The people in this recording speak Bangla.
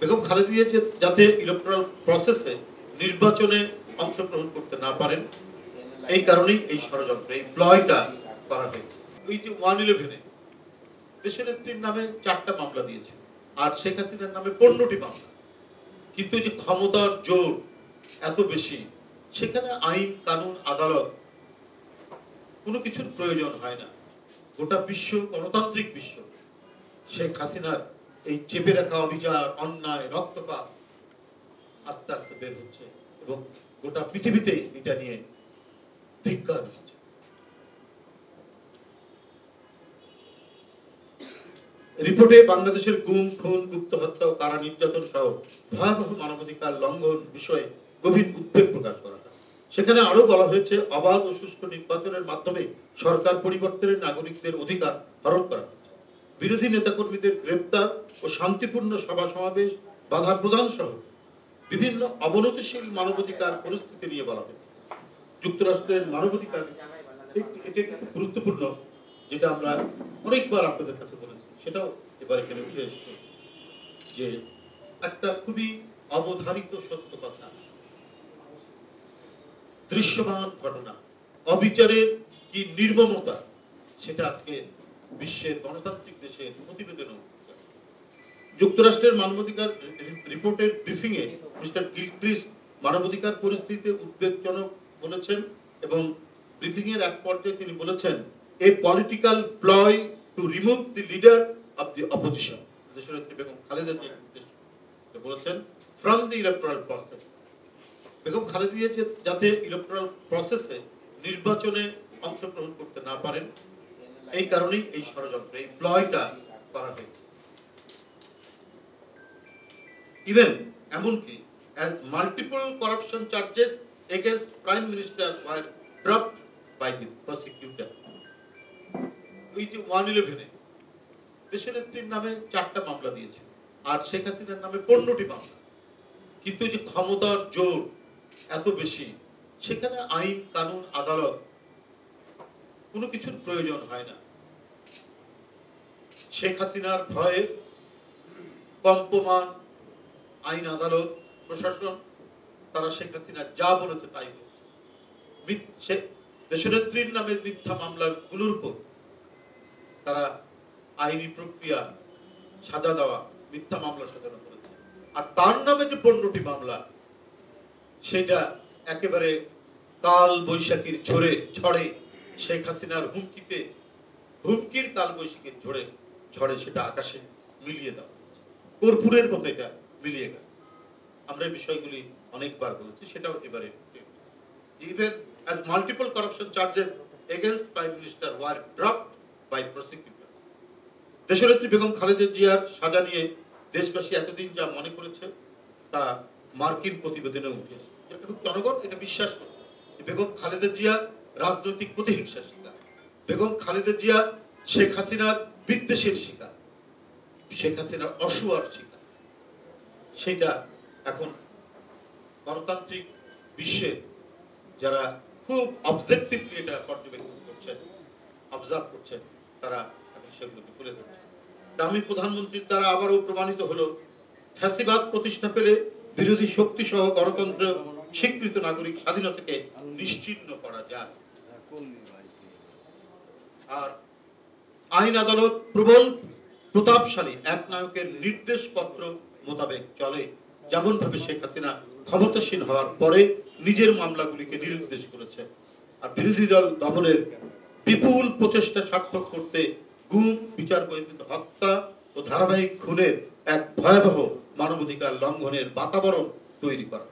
বেগম খালেদা জিয়া যাতে ইলেকট্রাল প্রসেসে নির্বাচনে অংশগ্রহণ করতে না পারেন, এই কারণেই এই ষড়যন্ত্র, এই প্লয়টা করা হয়েছে। ওই যে 111-এ দেশনেত্রীর নামে 4টা মামলা দিয়েছে, আর শেখ হাসিনার নামে 15টি মামলা। কিন্তু যে ক্ষমতার জোর এত বেশি, সেখানে আইন কানুন আদালত কোনো কিছুর প্রয়োজন হয় না। গোটা বিশ্ব, গণতান্ত্রিক বিশ্ব, শেখ হাসিনার এই চেপে রাখা অবিচার, অন্যায়, রক্তপাত আস্তে আস্তে বের হচ্ছে এবং গোটা পৃথিবীতে এটা নিয়ে ধিক্কার হচ্ছে। রিপোর্টে বাংলাদেশের গুম, খুন, গুপ্ত হত্যা ও কারা নির্যাতন সহ ভয়াবহ মানবাধিকার লঙ্ঘন বিষয়ে গভীর উদ্বেগ প্রকাশ করা হয়। সেখানে আরো বলা হয়েছে, অবাধ ও সুষ্ঠু নির্বাচনের মাধ্যমে সরকার পরিবর্তনের নাগরিকদের অধিকার হরণ করা হচ্ছে। বিরোধী নেতাকর্মীদের গ্রেপ্তার ও শান্তিপূর্ণ সভা সমাবেশ বাধা প্রদান সহ বিভিন্ন অবনতিশীল মানবাধিকার পরিস্থিতি নিয়ে বলা হয়েছে। যুক্তরাষ্ট্রের মানবাধিকার এটা গুরুত্বপূর্ণ, যেটা আমরা অনেকবার আপনাদের কাছে বলেছি, সেটাও এবার এখানে উঠে এসছে, যে একটা খুবই অবধারিত সত্য কথা, দৃশ্যমান ঘটনা, অবিচারের কি নির্মমতা, সেটা আজকে বিশ্বের গণতান্ত্রিক দেশের প্রতিবেদনও। যুক্তরাষ্ট্রের মানবাধিকার রিপোর্টের ব্রিফিং এ মিস্টার গিলক্রিস্ট মানবাধিকার পরিস্থিতিতে উদ্বেগজনক বলেছেন এবং ব্রিফিং এর এক পর্যায়ে তিনি বলেছেন, a political প্লয় to remove the leader of the opposition, দেশনেত্রী বেগম খালেদা জিয়া বলেছেন, from the electoral process. Begum Khaleda Zia যাতে ইলেকট্রাল প্রসেসে নির্বাচনে অংশগ্রহণ করতে না পারেন, এই কারণেই এই ষড়যন্ত্র, এই প্লয়টা করা হয়েছে। Even এমনকি as multiple corruption charges against Prime Minister were dropped by the prosecutor. ওই যে 111-এ দেশনেত্রীর নামে 4টা মামলা দিয়েছে, আর শেখ হাসিনার নামে 15টি মামলা। কিন্তু যে ক্ষমতার জোর এত বেশি, সেখানে আইন কানুন আদালত কোনো কিছুর প্রয়োজন হয় না। শেখ হাসিনার ভয়ে কম্পমান আইন আদালত প্রশাসন, তারা শেখ হাসিনা যা বলেছে তাই বলছে। দেশনেত্রীর নামে মিথ্যা মামলাগুলোর উপর তারা আইনি প্রক্রিয়া সাজা দেওয়া, মিথ্যা মামলা সাজানো করেছে। আর তার নামে যে 15টি মামলা, সেটা একেবারে কাল বৈশাখীর ঝড়ে শেখ হাসিনার হুমকির কাল বৈশাখীর ঝড়ে সেটা আকাশে মিলিয়ে দেওয়া, কর্পূরের মতো এটা মিলিয়ে গেল। আমরা এই বিষয়গুলি অনেকবার বলেছি, সেটাও এবারে। Even as multiple corruption charges against Prime Minister were dropped by prosecutors. দেশনেত্রী বেগম খালেদা জিয়ার সাজা নিয়ে দেশবাসী এতদিন যা মনে করেছে, তা মার্কিন প্রতিবেদনে উঠে এসেছে এবং জনগণ এটা বিশ্বাস করে। বেগম খালেদা জিয়া রাজনৈতিক প্রতিহিংসার শিকার, বেগম খালেদা জিয়া শেখ হাসিনার বিদ্বেষের শিকার, শেখ হাসিনার অসুয়ার শিকার। সেটা এখন গণতান্ত্রিক বিশ্বে যারা খুব অবজেক্টিভলি এটা পর্যবেক্ষণ করছেন, অবজার্ভ করছেন, তারা এখন সেগুলোকে তুলে ধরছেন। দামি প্রধানমন্ত্রীর দ্বারা আবারও প্রমাণিত হলো, ফ্যাসিবাদ প্রতিষ্ঠা পেলে বিরোধী শক্তি সহ গণতন্ত্র স্বীকৃত নাগরিক স্বাধীনতাকে নিশ্চিহ্ন করা যায়। আর আইন আদালত প্রবল প্রতাপশালী এক নায়কের নির্দেশ পত্র মোতাবেক চলে, যেমন ভাবে শেখ হাসিনা ক্ষমতাসীন হওয়ার পরে নিজের মামলাগুলিকে নিরুদ্দেশ করেছে। আর বিরোধী দল দমনের বিপুল প্রচেষ্টা সার্থক করতে গুম, বিচার বহির্ভূত হত্যা ও ধারাবাহিক খুনের এক ভয়াবহ মানবাধিকার লঙ্ঘনের বাতাবরণ তৈরি করা।